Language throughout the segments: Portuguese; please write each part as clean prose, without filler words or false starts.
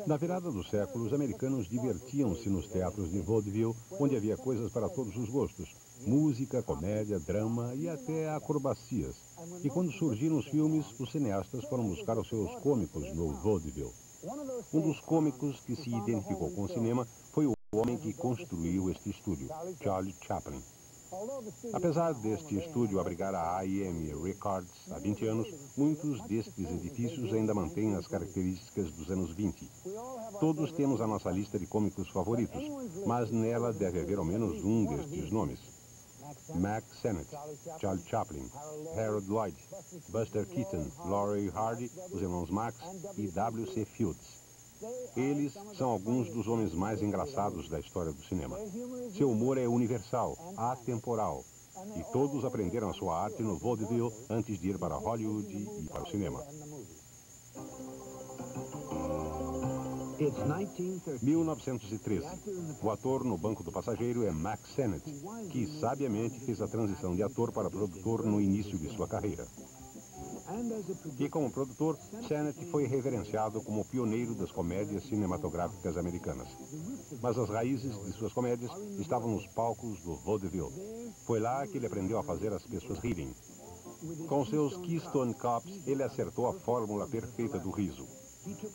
Na virada do século, os americanos divertiam-se nos teatros de vaudeville, onde havia coisas para todos os gostos. Música, comédia, drama e até acrobacias. E quando surgiram os filmes, os cineastas foram buscar os seus cômicos no vaudeville. Um dos cômicos que se identificou com o cinema foi o homem que construiu este estúdio, Charlie Chaplin. Apesar deste estúdio abrigar a I.M. Records há 20 anos, muitos destes edifícios ainda mantêm as características dos anos 20. Todos temos a nossa lista de cômicos favoritos, mas nela deve haver ao menos um destes nomes. Mack Sennett, Charlie Chaplin, Harold Lloyd, Buster Keaton, Laurel Hardy, os irmãos Marx e W.C. Fields. Eles são alguns dos homens mais engraçados da história do cinema. Seu humor é universal, atemporal, e todos aprenderam a sua arte no vaudeville antes de ir para Hollywood e para o cinema. 1913. O ator no banco do passageiro é Mack Sennett, que sabiamente fez a transição de ator para produtor no início de sua carreira. E como produtor, Sennett foi reverenciado como o pioneiro das comédias cinematográficas americanas. Mas as raízes de suas comédias estavam nos palcos do vaudeville. Foi lá que ele aprendeu a fazer as pessoas rirem. Com seus Keystone Cops, ele acertou a fórmula perfeita do riso.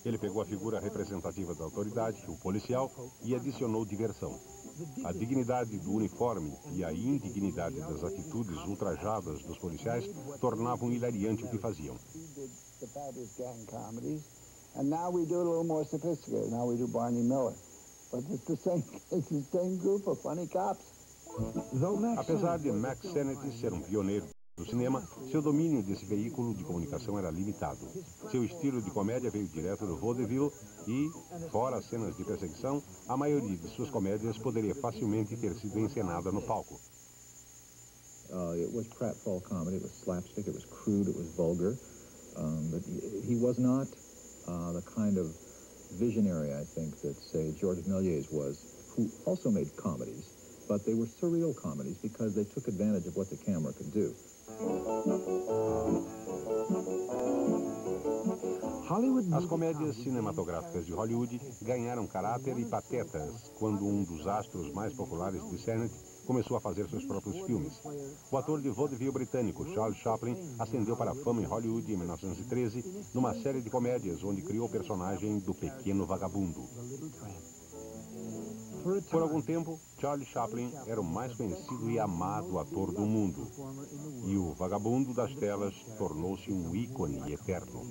Ele pegou a figura representativa da autoridade, o policial, e adicionou diversão. A dignidade do uniforme e a indignidade das atitudes ultrajadas dos policiais tornavam hilariante o que faziam. Apesar de Mack Sennett ser um pioneiro do cinema, seu domínio desse veículo de comunicação era limitado. Seu estilo de comédia veio direto do vaudeville e, fora as cenas de perseguição, a maioria de suas comédias poderia facilmente ter sido encenada no palco. It was pratfall comedy, it was slapstick, it was crude, it was vulgar, but he was not the kind of visionary, I think, that, say, Georges Méliès was, who also made comedies, but they were surreal comedies because they took advantage of what the camera could do. As comédias cinematográficas de Hollywood ganharam caráter e patetas quando um dos astros mais populares de Sennett começou a fazer seus próprios filmes. O ator de vaudeville britânico Charlie Chaplin ascendeu para a fama em Hollywood em 1913 numa série de comédias onde criou o personagem do Pequeno Vagabundo. Por algum tempo, Charlie Chaplin era o mais conhecido e amado ator do mundo. E o vagabundo das telas tornou-se um ícone eterno.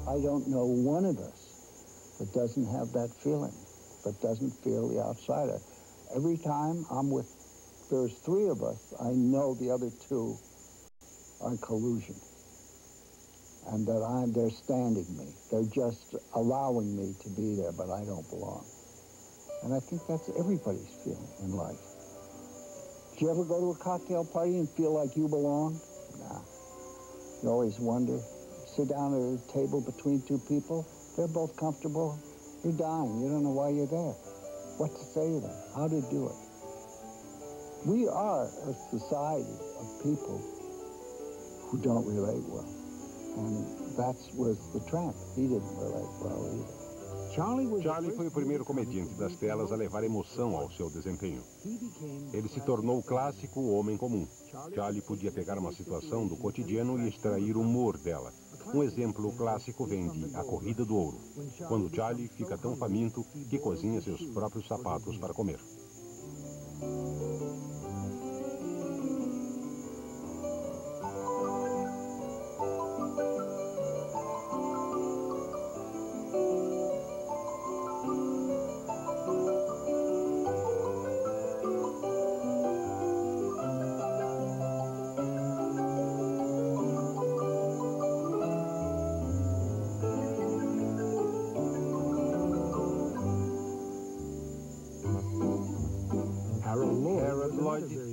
I don't know one of us that doesn't have that feeling, that doesn't feel the outsider. Every time I'm with, there's three of us, I know the other two are in collusion. And that they're standing me. They're just allowing me to be there, but I don't belong. And I think that's everybody's feeling in life. Did you ever go to a cocktail party and feel like you belong? Nah. You always wonder. Sit down at a table between two people, they're both comfortable. You're dying, you don't know why you're there. What to say to them, how to do it. We are a society of people who don't relate well. And that was the Tramp. He didn't relate well either. Charlie foi o primeiro comediante das telas a levar emoção ao seu desempenho. Ele se tornou o clássico homem comum. Charlie podia pegar uma situação do cotidiano e extrair humor dela. Um exemplo clássico vem de A Corrida do Ouro, quando Charlie fica tão faminto que cozinha seus próprios sapatos para comer.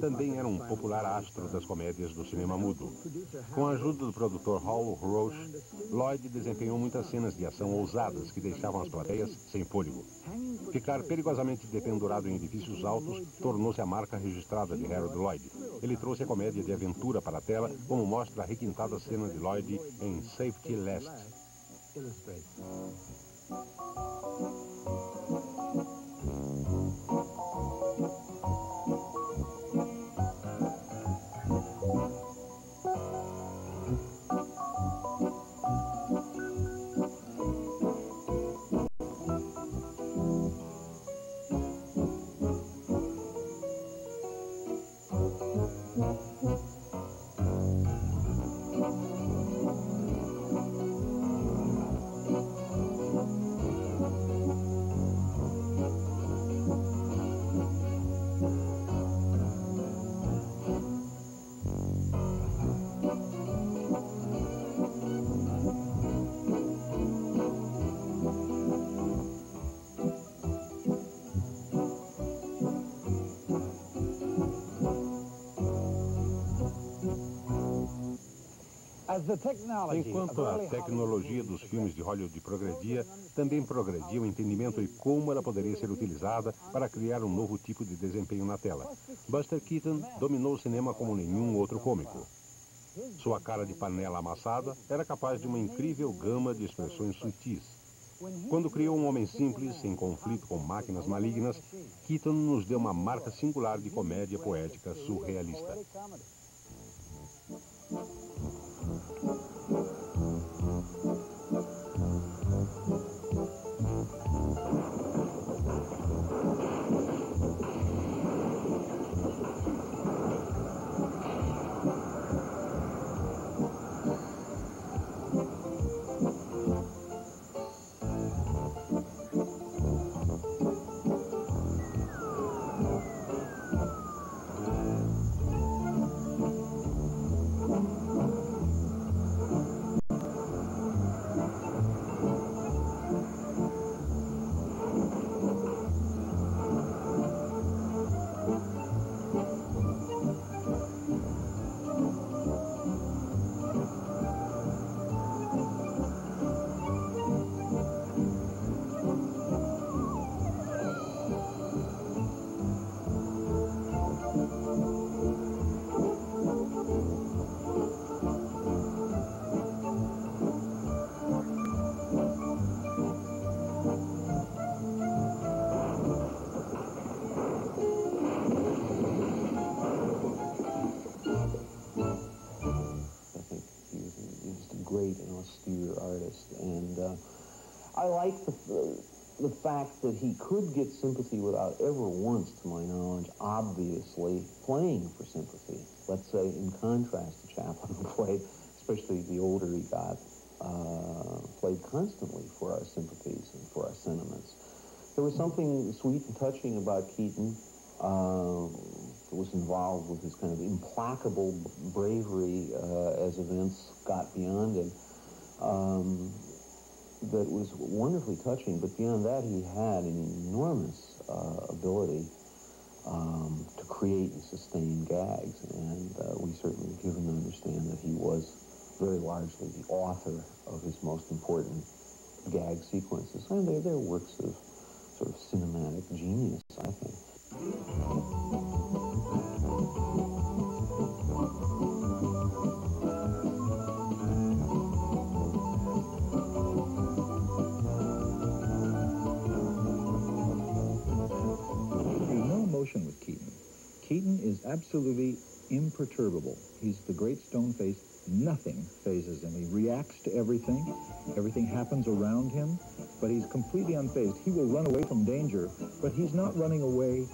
também era um popular astro das comédias do cinema mudo. Com a ajuda do produtor Hal Roach, Lloyd desempenhou muitas cenas de ação ousadas que deixavam as plateias sem fôlego. Ficar perigosamente dependurado em edifícios altos tornou-se a marca registrada de Harold Lloyd. Ele trouxe a comédia de aventura para a tela, como mostra a requintada cena de Lloyd em Safety Last. Enquanto a tecnologia dos filmes de Hollywood progredia, também progredia o entendimento de como ela poderia ser utilizada para criar um novo tipo de desempenho na tela. Buster Keaton dominou o cinema como nenhum outro cômico. Sua cara de panela amassada era capaz de uma incrível gama de expressões sutis. Quando criou um homem simples, em conflito com máquinas malignas, Keaton nos deu uma marca singular de comédia poética surrealista. Great and austere artist, and I like the fact that he could get sympathy without ever once, to my knowledge, obviously playing for sympathy. Let's say, in contrast to Chaplin, who played, especially the older he got, played constantly for our sympathies and for our sentiments. There was something sweet and touching about Keaton. That was involved with his kind of implacable bravery as events got beyond him. That was wonderfully touching, but beyond that, he had an enormous ability to create and sustain gags, and we certainly give him to understand that he was very largely the author of his most important gag sequences. And they're works of sort of cinematic genius, I think. With Keaton. Keaton is absolutely imperturbable. He's the great stone face. Nothing phases him. He reacts to everything. Everything happens around him, but he's completely unfazed. He will run away from danger, but he's not running away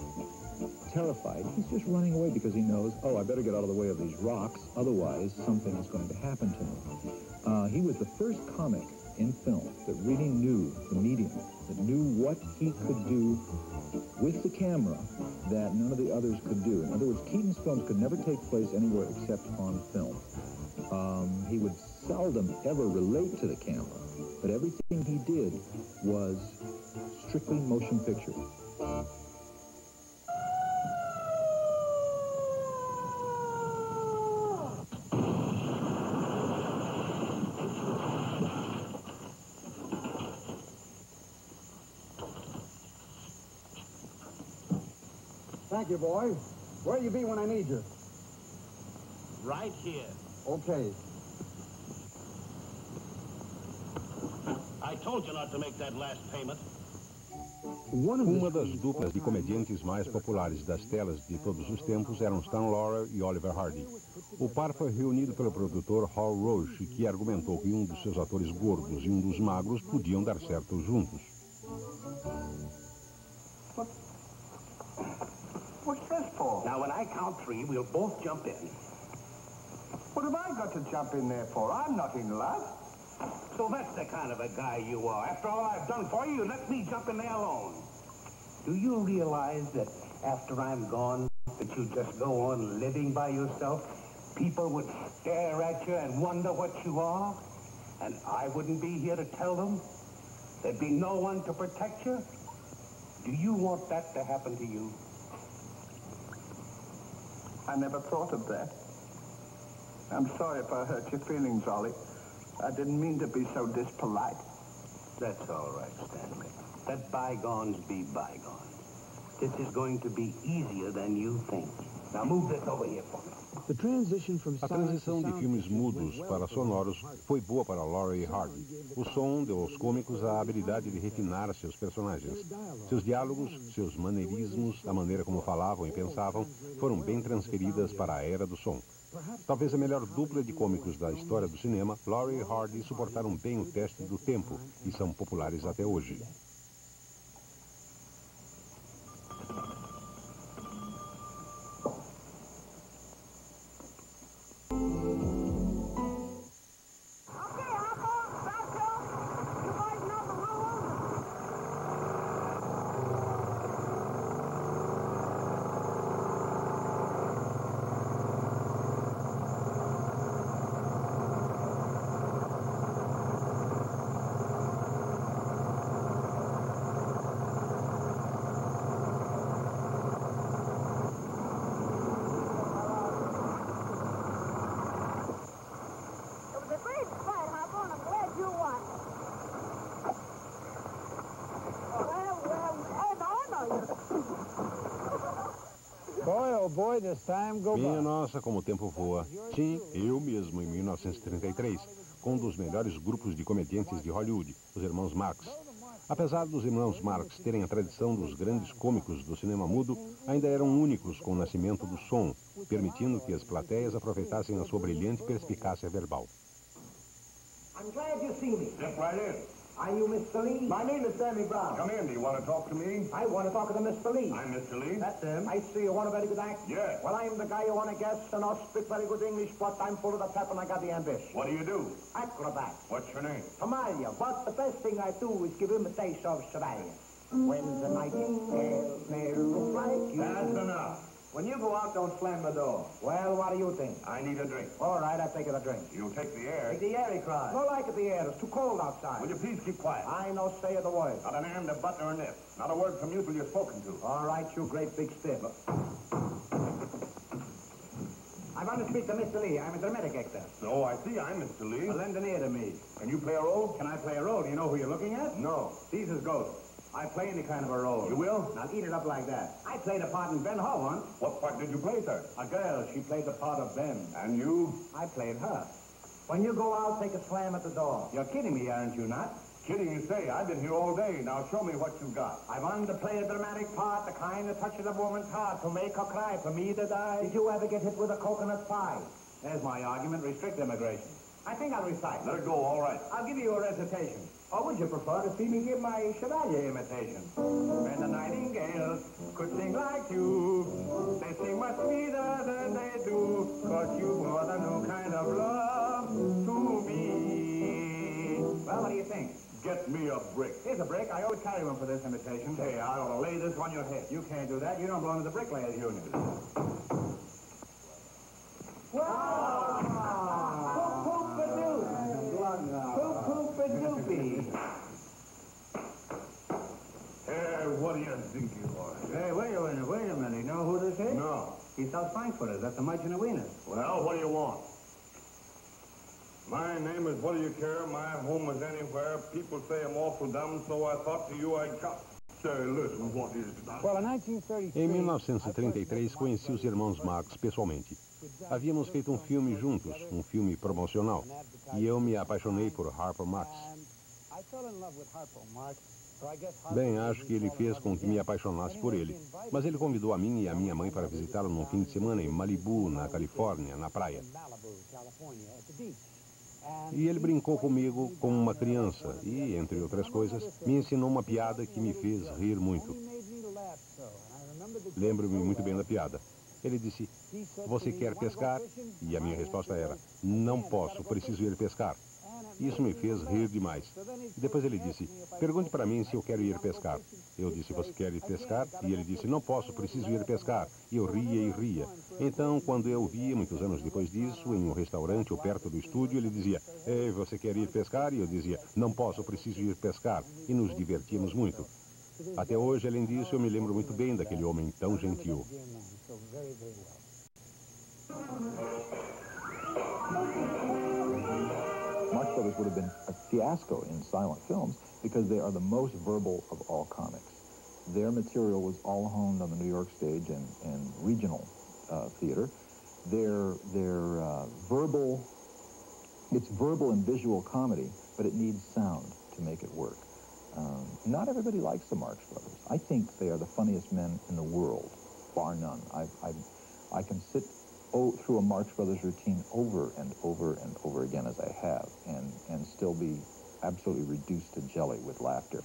terrified. He's just running away because he knows, oh, I better get out of the way of these rocks, otherwise something is going to happen to me. He was the first comic in film that really knew the medium, that knew what he could do with the camera that none of the others could do. In other words, Keaton's films could never take place anywhere except on film. He would seldom ever relate to the camera, but everything he did was strictly motion picture. Thank you, boys. Where'll you be when I need you? Right here. Okay. I told you not to make that last payment. Uma das duplas de comediantes mais populares das telas de todos os tempos eram Stan Laurel e Oliver Hardy. O par foi reunido pelo produtor Hal Roach, que argumentou que um dos seus atores gordos e um dos magros podiam dar certo juntos. What's this for? Now, when I count 3, we'll both jump in. What have I got to jump in there for? I'm not in love. So that's the kind of a guy you are. After all I've done for you, you let me jump in there alone. Do you realize that after I'm gone, that you just go on living by yourself? People would stare at you and wonder what you are, and I wouldn't be here to tell them. There'd be no one to protect you. Do you want that to happen to you? I never thought of that. I'm sorry if I hurt your feelings, Ollie. I didn't mean to be so dispolite. That's all right, Stanley. Let bygones be bygones. This is going to be easier than you think. Now move this over here for me. A transição de filmes mudos para sonoros foi boa para Laurel e Hardy. O som deu aos cômicos a habilidade de refinar seus personagens. Seus diálogos, seus maneirismos, a maneira como falavam e pensavam, foram bem transferidas para a era do som. Talvez a melhor dupla de cômicos da história do cinema, Laurel e Hardy suportaram bem o teste do tempo e são populares até hoje. Minha nossa, como o tempo voa. Sim, eu mesmo, em 1933, com um dos melhores grupos de comediantes de Hollywood, os irmãos Marx. Apesar dos irmãos Marx terem a tradição dos grandes cômicos do cinema mudo, ainda eram únicos com o nascimento do som, permitindo que as plateias aproveitassem a sua brilhante perspicácia verbal. I'm glad you see me. Step right in. Are you Mr. Lee? My name is Sammy Brown. Come in. Do you want to talk to me? I want to talk to Mr. Lee. I'm Mr. Lee. That's him. I see you want a very good act. Yes. Well, I'm the guy you want to guess, and I'll speak very good English, but I'm full of the pep and I got the ambition. What do you do? Acrobat. What's your name? Somalia. But the best thing I do is give him a taste of Somalia. When the nightingale may look like you. That's enough. When you go out, don't slam the door. Well, what do you think? I need a drink. All right, I'll take it a drink. You'll take the air. Take the air, he cried. No like it, the air. It's too cold outside. Will you please keep quiet? I no say of the word. Not an and, a but, or an if. Not a word from you till you're spoken to. All right, you great big stiff. I want to speak to Mr. Lee. I'm a dramatic actor. So I see I'm Mr. Lee. Well, lend an ear to me. Can you play a role? Can I play a role? Do you know who you're looking at? No. Caesar's ghost. I play any kind of a role. You will? Now eat it up like that. I played a part in Ben-Hur once. What part did you play, sir? A girl, she played the part of Ben. And you? I played her. When you go out, take a slam at the door. You're kidding me, aren't you not? Kidding, you say. I've been here all day. Now show me what you got. I wanted to play a dramatic part, the kind that touches a woman's heart, to make her cry, for me to die. Did you ever get hit with a coconut pie? There's my argument. Restrict immigration. I think I'll recite. Let it go, all right. I'll give you a recitation. Or would you prefer to see me give my Chevalier imitation? When the nightingales could sing like you, they sing much sweeter than they do, 'cause you brought a new kind of love to me. Well, what do you think? Get me a brick. Here's a brick. I always carry one for this imitation. Hey, I ought to lay this on your head. You can't do that. You don't belong to the Bricklayers Union. What do you think you are? Hey, wait a minute. You know who this is? No. He sells frankfurters. That's the merchant of wieners. Well, what do you want? My name is What Do You Care? My home is anywhere. People say I'm awful dumb, so I thought to you I'd come. Em 1933, conheci os irmãos Marx pessoalmente. Havíamos feito um filme juntos, um filme promocional, e eu me apaixonei por Harpo Marx. Bem, acho que ele fez com que me apaixonasse por ele. Mas ele convidou a mim e a minha mãe para visitá-lo num fim de semana em Malibu, na Califórnia, na praia. E ele brincou comigo como uma criança e, entre outras coisas, me ensinou uma piada que me fez rir muito. Lembro-me muito bem da piada. Ele disse, você quer pescar? E a minha resposta era, não posso, preciso ir pescar. Isso me fez rir demais. Depois ele disse, pergunte para mim se eu quero ir pescar. Eu disse, você quer ir pescar? E ele disse, não posso, preciso ir pescar. E eu ria e ria. Então, quando eu o via, muitos anos depois disso, em um restaurante ou perto do estúdio, ele dizia, ei, você quer ir pescar? E eu dizia, não posso, preciso ir pescar. E nos divertíamos muito. Até hoje, além disso, eu me lembro muito bem daquele homem tão gentil. Marx Brothers would have been a fiasco in silent films because they are the most verbal of all comics. Their material was all honed on the New York stage and regional theater. Their verbal, it's verbal and visual comedy, but it needs sound to make it work. Not everybody likes the Marx Brothers. I think they are the funniest men in the world, bar none. I can sit through a Marx Brothers routine over and over and over again as I have, and still be absolutely reduced to jelly with laughter.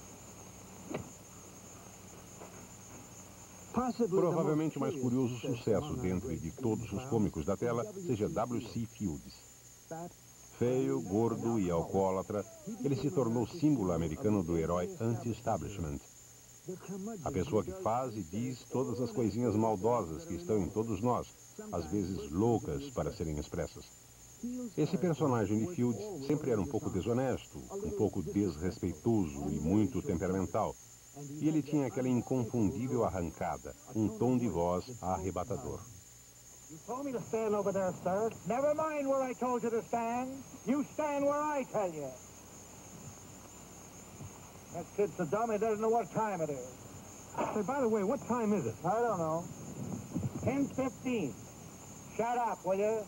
Provavelmente o mais curioso sucesso dentre de todos os cômicos da tela seja W.C. Fields. Feio, gordo e alcoólatra, ele se tornou símbolo americano do herói anti-establishment. A pessoa que faz e diz todas as coisinhas maldosas que estão em todos nós, às vezes loucas para serem expressas. Esse personagem de Fields sempre era um pouco desonesto, um pouco desrespeitoso e muito temperamental. E ele tinha aquela inconfundível arrancada, um tom de voz arrebatador. You told me to stand over there, sir. Never mind where I told you to stand. You stand where I tell you. That kid's so dumb he doesn't know what time it is. Say, by the way, what time is it? I don't know. 10:15. Shut up, will you?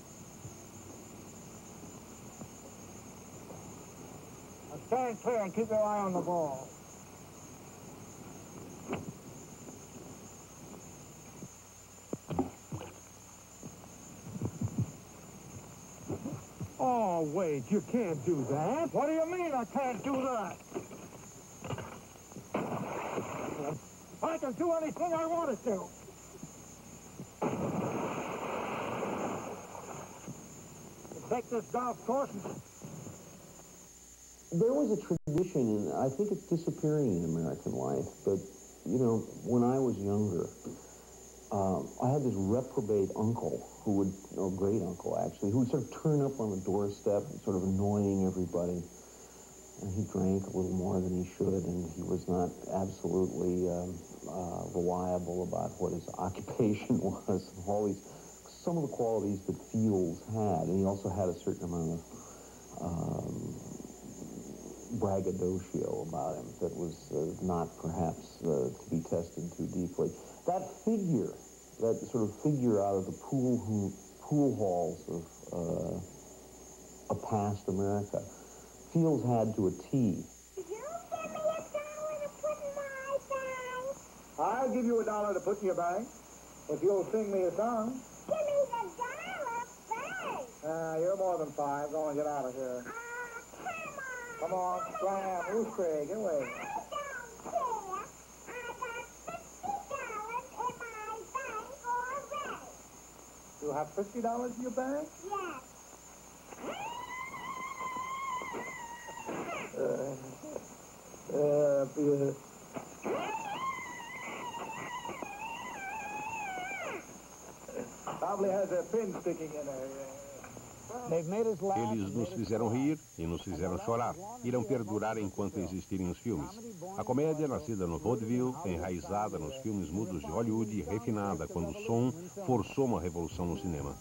Now stand clear and keep your eye on the ball. Oh, wait, you can't do that. What do you mean I can't do that? I can do anything I want to do. Take this golf course. There was a tradition, and I think it's disappearing in American life, but, you know, when I was younger, I had this reprobate uncle who would, or great uncle actually, who would sort of turn up on the doorstep, sort of annoying everybody. And he drank a little more than he should, and he was not absolutely reliable about what his occupation was. All these, some of the qualities that Fields had, and he also had a certain amount of braggadocio about him that was not perhaps to be tested too deeply. That figure, that sort of figure out of the pool halls of a past America, Fields had to a T. You give me $1 to put in my bank. I'll give you $1 to put in your bank if you'll sing me a song. Give me the $1, thanks. You're more than 5. Go and get out of here. Come on. Come on, slam, who's Craig? Get away. I don't care. I got $50 in my bank already. You have $50 in your bank? Yes. Probably has a pin sticking in her. Eles nos fizeram rir e nos fizeram chorar. Irão perdurar enquanto existirem os filmes. A comédia, nascida no vaudeville, enraizada nos filmes mudos de Hollywood e refinada quando o som forçou uma revolução no cinema.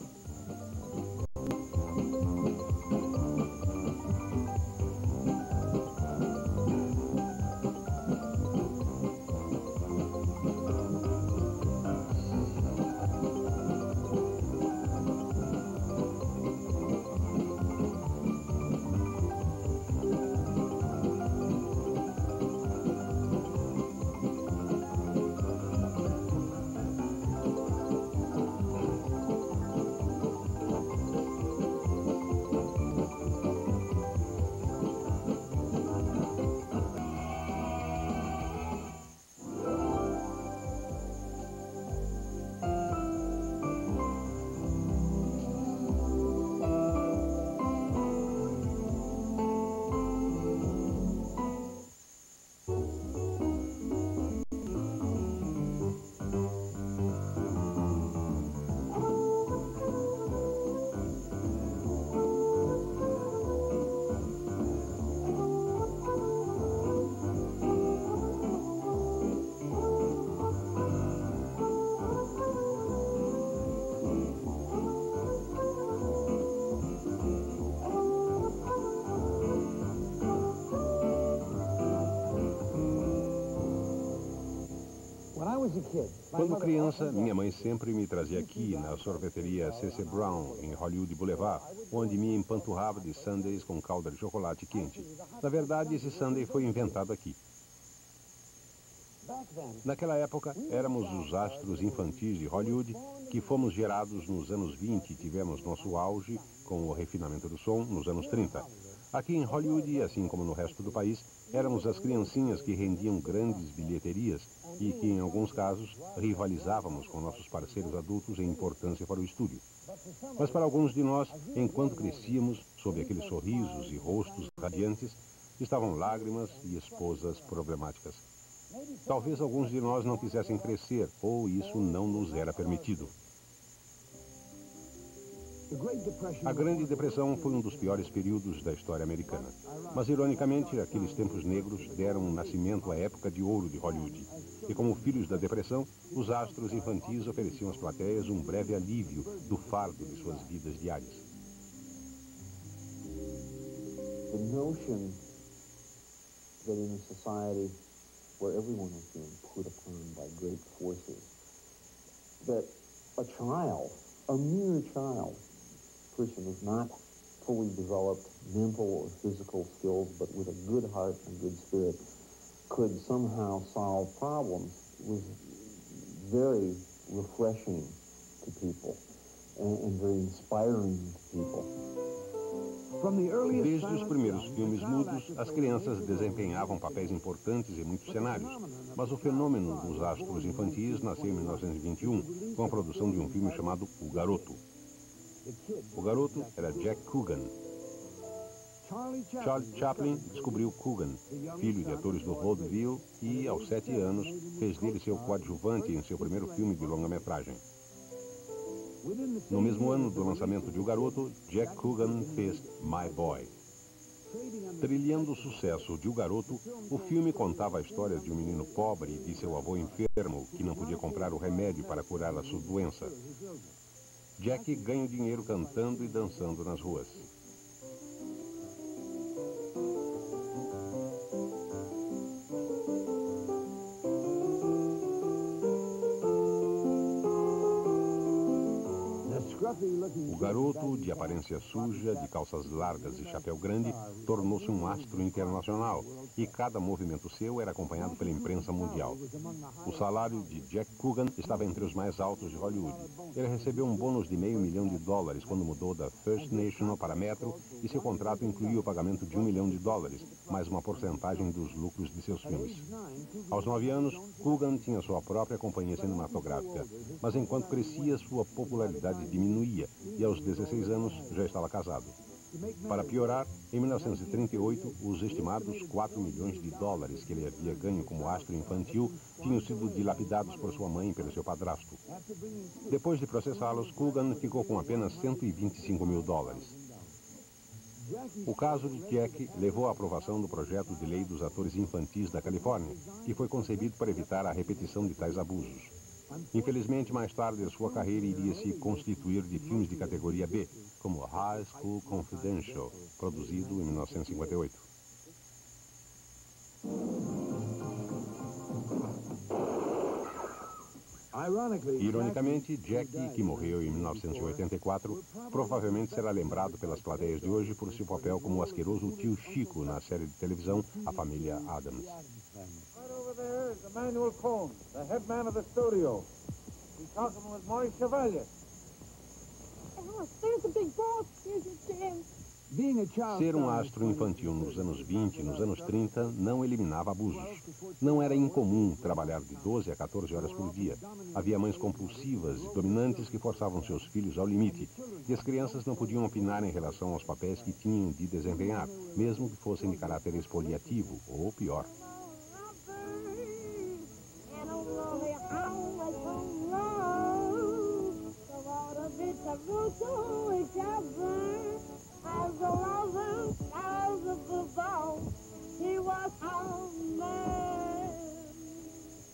Quando criança, minha mãe sempre me trazia aqui, na sorveteria C.C. Brown, em Hollywood Boulevard, onde me empanturrava de sundaes com calda de chocolate quente. Na verdade, esse sundae foi inventado aqui. Naquela época, éramos os astros infantis de Hollywood, que fomos gerados nos anos 20 e tivemos nosso auge com o refinamento do som nos anos 30. Aqui em Hollywood, assim como no resto do país, éramos as criancinhas que rendiam grandes bilheterias e que, em alguns casos, rivalizávamos com nossos parceiros adultos em importância para o estúdio. Mas para alguns de nós, enquanto crescíamos, sob aqueles sorrisos e rostos radiantes, estavam lágrimas e esposas problemáticas. Talvez alguns de nós não quisessem crescer, ou isso não nos era permitido. A Grande Depressão foi um dos piores períodos da história americana. Mas, ironicamente, aqueles tempos negros deram nascimento à época de ouro de Hollywood. E como filhos da depressão, os astros infantis ofereciam às plateias um breve alívio do fardo de suas vidas diárias. The notion that in a society where everyone is being put upon by great forces, that a child, a mere child, person with not fully developed mental or physical skills, but with a good heart and good spirit, could somehow solve problems was very refreshing to people and very inspiring to people. Desde os primeiros filmes mudos, as crianças desempenhavam papéis importantes em muitos cenários. Mas o fenômeno dos astros infantis nasceu em 1921, com a produção de um filme chamado O Garoto. O garoto era Jack Coogan. Charlie Chaplin descobriu Coogan, filho de atores do vaudeville, e, aos 7 anos, fez dele seu coadjuvante em seu primeiro filme de longa-metragem. No mesmo ano do lançamento de O Garoto, Jack Coogan fez My Boy. Trilhando o sucesso de O Garoto, o filme contava a história de um menino pobre e de seu avô enfermo que não podia comprar o remédio para curar a sua doença. Jack ganha dinheiro cantando e dançando nas ruas. O garoto, de aparência suja, de calças largas e chapéu grande, tornou-se um astro internacional e cada movimento seu era acompanhado pela imprensa mundial. O salário de Jack Coogan estava entre os mais altos de Hollywood. Ele recebeu um bônus de $500 mil quando mudou da First National para Metro e seu contrato incluía o pagamento de $1 milhão, mais uma porcentagem dos lucros de seus filmes. Aos 9 anos, Coogan tinha sua própria companhia cinematográfica, mas enquanto crescia, sua popularidade diminuía e aos 16 anos já estava casado. Para piorar, em 1938, os estimados $4 milhões que ele havia ganho como astro infantil tinham sido dilapidados por sua mãe e pelo seu padrasto. Depois de processá-los, Coogan ficou com apenas $125 mil. O caso de Jack levou à aprovação do projeto de lei dos atores infantis da Califórnia, que foi concebido para evitar a repetição de tais abusos. Infelizmente, mais tarde, sua carreira iria se constituir de filmes de categoria B, como High School Confidential, produzido em 1958. Ironicamente, Jack, que morreu em 1984, provavelmente será lembrado pelas plateias de hoje por seu papel como o asqueroso tio Chico na série de televisão A Família Addams. Right over there is Emmanuel Cohn, the head man of the studio. He's talking with Maurice Chevalier. Alice, there's a big boss. Here's your chance. Ser um astro infantil nos anos 20 e nos anos 30 não eliminava abusos. Não era incomum trabalhar de 12 a 14 horas por dia. Havia mães compulsivas e dominantes que forçavam seus filhos ao limite. E as crianças não podiam opinar em relação aos papéis que tinham de desempenhar, mesmo que fossem de caráter expoliativo ou pior.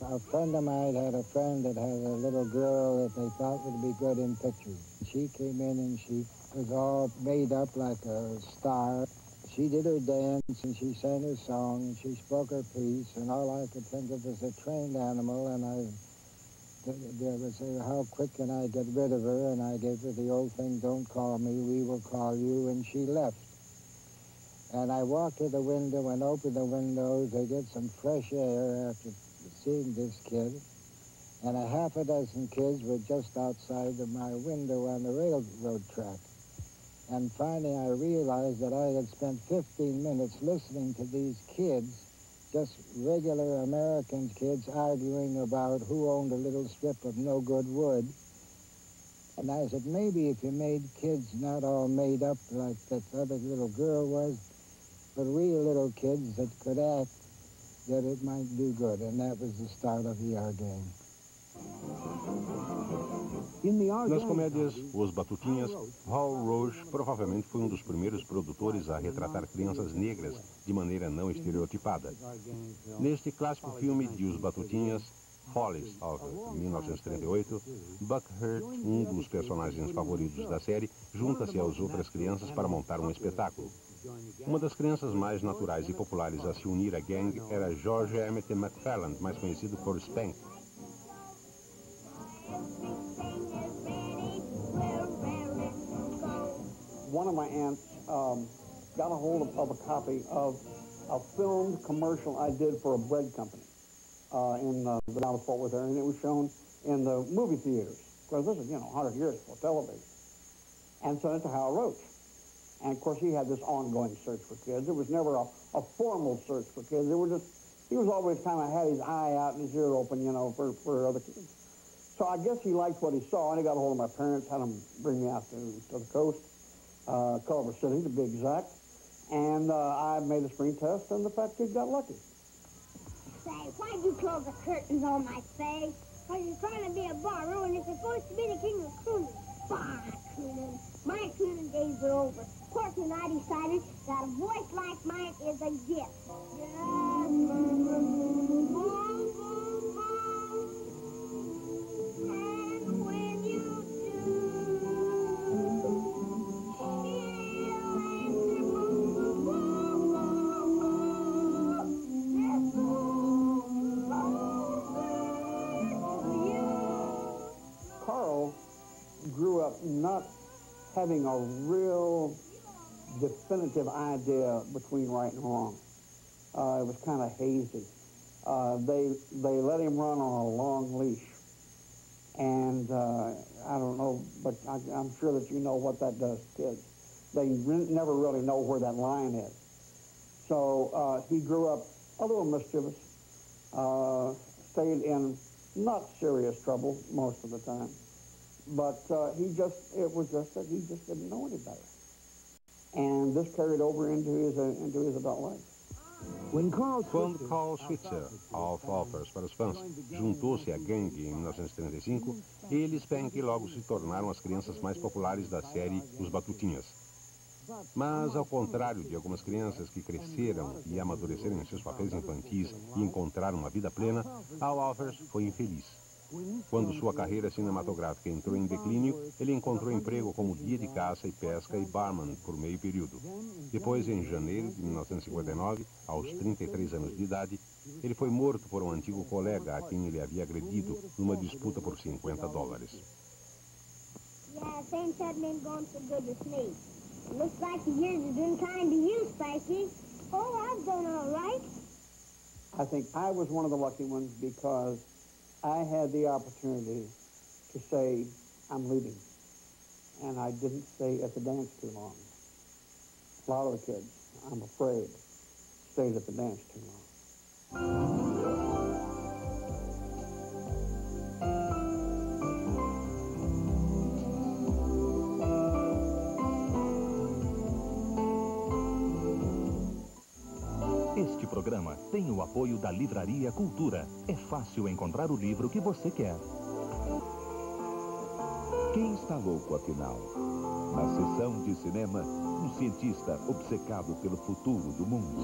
A friend of mine had a friend that had a little girl that they thought would be good in pictures. She came in and she was all made up like a star. She did her dance and she sang her song and she spoke her piece, and all I could think of was a trained animal, and I they would say, how quick can I get rid of her? And I gave her the old thing, don't call me, we will call you, and she left. And I walked to the window and opened the windows to get some fresh air after seeing this kid. And a half a dozen kids were just outside of my window on the railroad track. And finally I realized that I had spent 15 minutes listening to these kids, just regular American kids, arguing about who owned a little strip of no good wood. And I said, maybe if you made kids not all made up like that other little girl was, but real little kids that could act, that it might do good. And that was the start of the Our Gang. Nas comédias Os Batutinhas, Hal Roach provavelmente foi um dos primeiros produtores a retratar crianças negras de maneira não estereotipada. Neste clássico filme de Os Batutinhas, Follies of 1938, Buck Hurt, um dos personagens favoritos da série, junta-se às outras crianças para montar um espetáculo. Uma das crianças mais naturais e populares a se unir à gang era George Emmett McFarland, mais conhecido por Spank. One of my aunts got a hold of a copy of a filmed commercial I did for a bread company in the Dallas Fort Worth area, and it was shown in the movie theaters. Of course, this is, 100 years before television. And sent it to Hal Roach. And of course, he had this ongoing search for kids. It was never a formal search for kids. It was just, he was always kind of had his eye out and his ear open, for other kids. So I guess he liked what he saw, and he got a hold of my parents, had them bring me out to the coast. Culver City, to be exact, and I made a screen test, and the fat kid got lucky. Say, why'd you close the curtains on my face? Because you're trying to be a barroom, and you're supposed to be the king of crooning. Bah, crooning. My crooning days are over. Porky and I decided that a voice like mine is a gift. Yes, boom, boom, boom, boom. And when you grew up not having a real definitive idea between right and wrong. It was kind of hazy. They let him run on a long leash. And I don't know, but I'm sure that you know what that does to kids. They never really know where that line is. So he grew up a little mischievous, stayed in not serious trouble most of the time. But it was just that he just didn't know any better. And this carried over into his adult life. Quando Carl Switzer, Alf Offers para os fãs, juntou-se à gangue em 1935, ele e Spank logo se tornaram as crianças mais populares da série Os Batutinhas. Mas, ao contrário de algumas crianças que cresceram e amadureceram em seus papéis infantis e encontraram uma vida plena, Al Offers foi infeliz. Quando sua carreira cinematográfica entrou em declínio, ele encontrou emprego como guia de caça e pesca e barman por meio período. Depois, em janeiro de 1959, aos 33 anos de idade, ele foi morto por um antigo colega a quem ele havia agredido numa disputa por $50. Yeah, things hadn't been going so good with me. It looks like the years have been kind to you, Spanky. Oh, I've done all right. I think I was one of the lucky ones because I had the opportunity to say, I'm leaving. And I didn't stay at the dance too long. A lot of the kids, I'm afraid, stayed at the dance too long. Este programa tem o apoio da Livraria Cultura. É fácil encontrar o livro que você quer. Quem está louco, afinal? Na sessão de cinema, um cientista obcecado pelo futuro do mundo.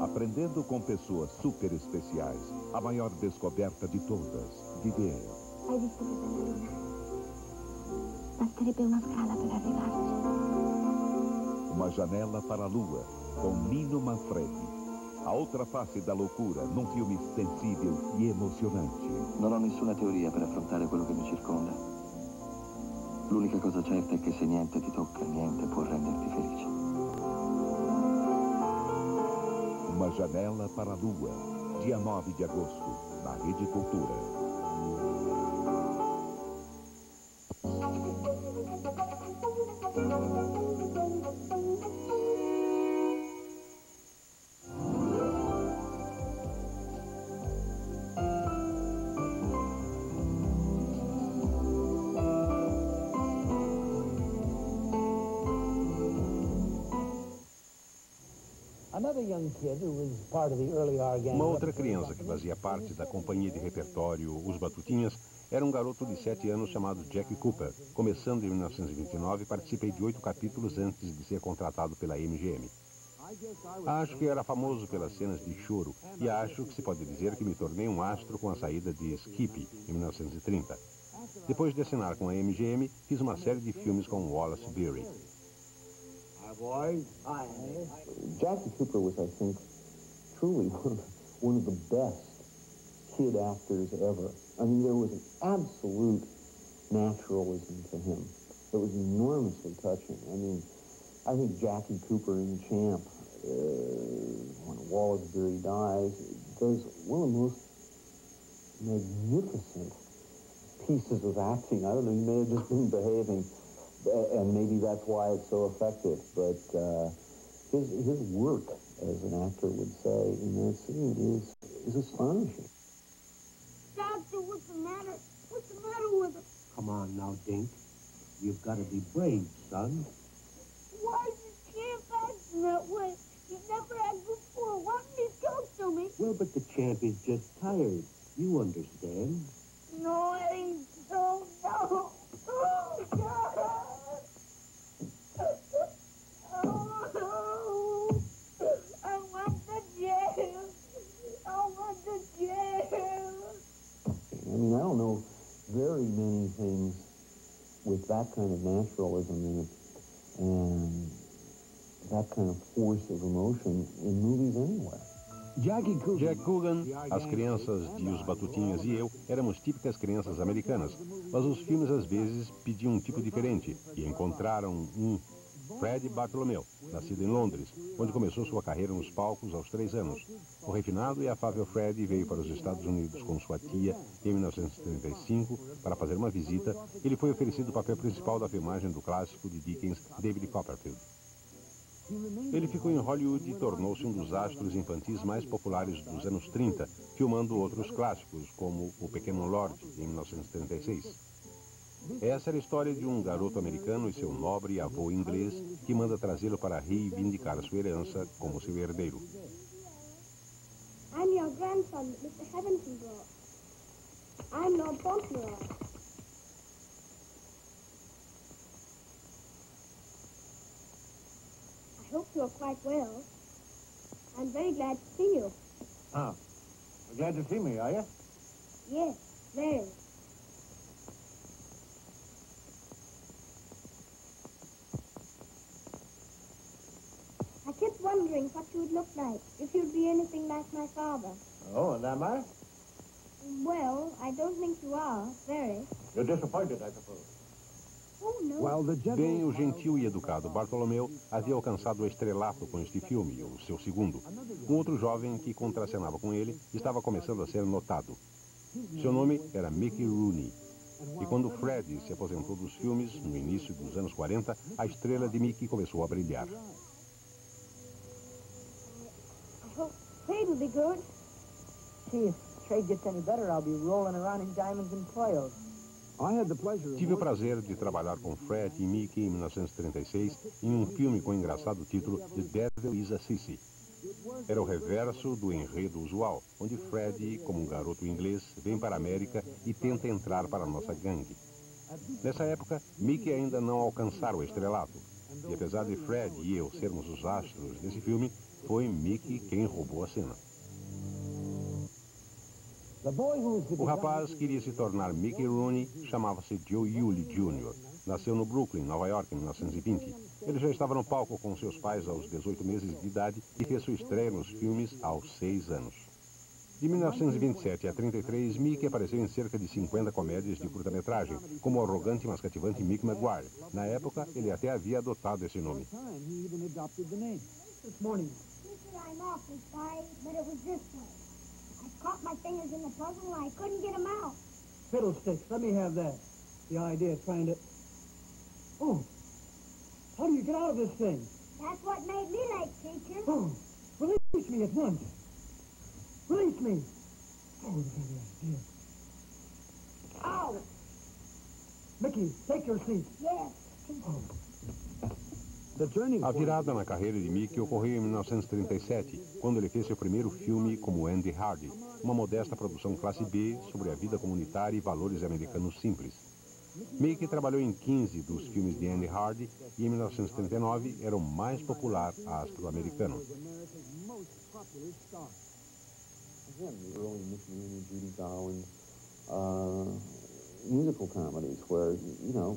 Aprendendo com pessoas super especiais, a maior descoberta de todas, viver. I just put it in. Basterebbe una scala per arrivarci. Uma janela para a lua, com Nino Manfredi. A outra face da loucura, num filme sensível e emocionante. Non ho nessuna teoria per affrontare quello che mi circonda. L'unica cosa certa è che se niente ti tocca, niente può renderti felice. Uma janela para a lua, dia 9 de agosto, na Rede Cultura. Uma outra criança que fazia parte da companhia de repertório Os Batutinhas era um garoto de 7 anos chamado Jack Cooper. Começando em 1929, participei de 8 capítulos antes de ser contratado pela MGM. Acho que era famoso pelas cenas de choro e acho que se pode dizer que me tornei um astro com a saída de Skippy em 1930. Depois de assinar com a MGM, fiz uma série de filmes com Wallace Beery. Jackie Cooper was, I think, truly one of the best kid actors ever. I mean, there was an absolute naturalism to him that was enormously touching. I mean, I think Jackie Cooper in Champ, when Wallace Beery dies, does one of the most magnificent pieces of acting. I don't know, he may have just been behaving, and maybe that's why it's so effective, but his work, as an actor would say, in that scene is astonishing. Doctor, what's the matter? What's the matter with him? Come on now, Dink. You've got to be brave, son. Why is the champ acting that way? He's never acted before. Why don't he talk to me? Well, but the champ is just tired. You understand. No, it ain't so. No. Oh, God. Oh, I want the jail. I want the jail. I mean, I don't know very many things with that kind of naturalism in it and that kind of force of emotion in movies anywhere. Jack Coogan, as crianças de Os Batutinhas e eu éramos típicas crianças americanas, mas os filmes às vezes pediam um tipo diferente e encontraram um Fred Bartholomew, nascido em Londres, onde começou sua carreira nos palcos aos 3 anos. O refinado e afável Fred veio para os Estados Unidos com sua tia em 1935 para fazer uma visita. Ele foi oferecido o papel principal da filmagem do clássico de Dickens, David Copperfield. Ele ficou em Hollywood e tornou-se um dos astros infantis mais populares dos anos 30, filmando outros clássicos, como O Pequeno Lord, em 1936. Essa era a história de um garoto americano e seu nobre avô inglês que manda trazê-lo para reivindicar sua herança como seu herdeiro. I'm your grandson, Mr. Heavenson brought. I'm Lord Fauntleroy. I hope you're quite well. I'm very glad to see you. Ah, you're glad to see me, are you? Yes, very. I kept wondering what you would look like, if you'd be anything like my father. Oh, and am I? Well, I don't think you are, very. You're disappointed, I suppose. Oh, no. Bem, o gentil e educado Bartholomew havia alcançado o estrelato com este filme, o seu segundo. Um outro jovem que contracenava com ele estava começando a ser notado. Seu nome era Mickey Rooney. E quando Fred se aposentou dos filmes, no início dos anos 40, a estrela de Mickey começou a brilhar. I hope trade will be good. Gee, if trade gets any better, I'll be rolling around in diamonds and pearls. Tive o prazer de trabalhar com Fred e Mickey em 1936 em um filme com o engraçado título The Devil is a Sissy. Era o reverso do enredo usual, onde Fred, como um garoto inglês, vem para a América e tenta entrar para a nossa gangue. Nessa época, Mickey ainda não alcançara o estrelato. E apesar de Fred e eu sermos os astros desse filme, foi Mickey quem roubou a cena. O rapaz queria se tornar Mickey Rooney, chamava-se Joe Yuli Jr. Nasceu no Brooklyn, Nova York, em 1920. Ele já estava no palco com seus pais aos 18 meses de idade e fez sua estreia nos filmes aos 6 anos. De 1927 a 33, Mickey apareceu em cerca de 50 comédias de curta-metragem, como o arrogante e mais cativante Mick Maguire. Na época, ele até havia adotado esse nome. This morning. I'm awfully sorry, but it was this way. I caught my fingers in the puzzle and I couldn't get them out. Fiddlesticks, let me have that. The idea of trying to... Oh, how do you get out of this thing? That's what made me late, teacher. Oh, release me at once. Release me. Oh, the very idea. Ow! Mickey, take your seat. Yes, teacher. Oh. A virada na carreira de Mickey ocorreu em 1937, quando ele fez seu primeiro filme como Andy Hardy, uma modesta produção classe B sobre a vida comunitária e valores americanos simples. Mickey trabalhou em 15 dos filmes de Andy Hardy e em 1939 era o mais popular astro-americano. Again, the early Mickey Rooney, Judy Garland, musical comedies where, you know,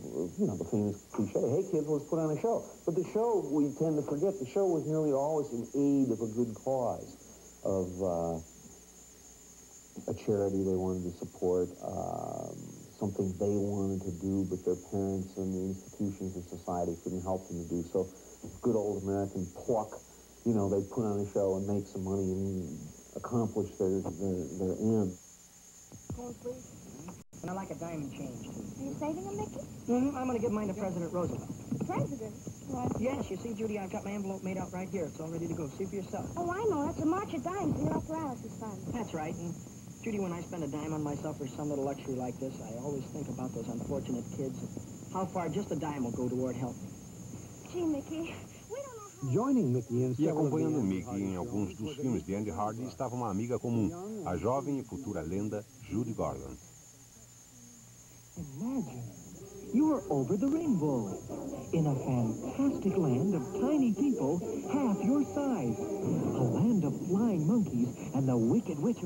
the famous cliche, hey kids, let's put on a show. But the show, we tend to forget, the show was nearly always in aid of a good cause, of a charity they wanted to support, something they wanted to do, but their parents and the institutions of society couldn't help them to do. So good old American pluck, you know, they put on a show and make some money and accomplish their end. Cones, please. And I'd like a diamond change, too. Are you saving them, Mickey? Mm-hmm. I'm going to give mine to President Roosevelt. President? What? Yes, you see, Judy, I've got my envelope made out right here. It's all ready to go. See for yourself. Oh, I know. That's a March of Dimes for your apparatus fund. That's right. And, Judy, when I spend a dime on myself for some little luxury like this, I always think about those unfortunate kids and how far just a dime will go toward helping. Gee, Mickey, we don't know how... Joining Mickey in E acompanhando Mickey em alguns dos filmes de Andy Hardy estava uma amiga comum, a jovem e futura lenda Judy Garland. Imagine, you're over the rainbow, in a fantastic land of tiny people half your size, a land of flying monkeys and the Wicked Witch of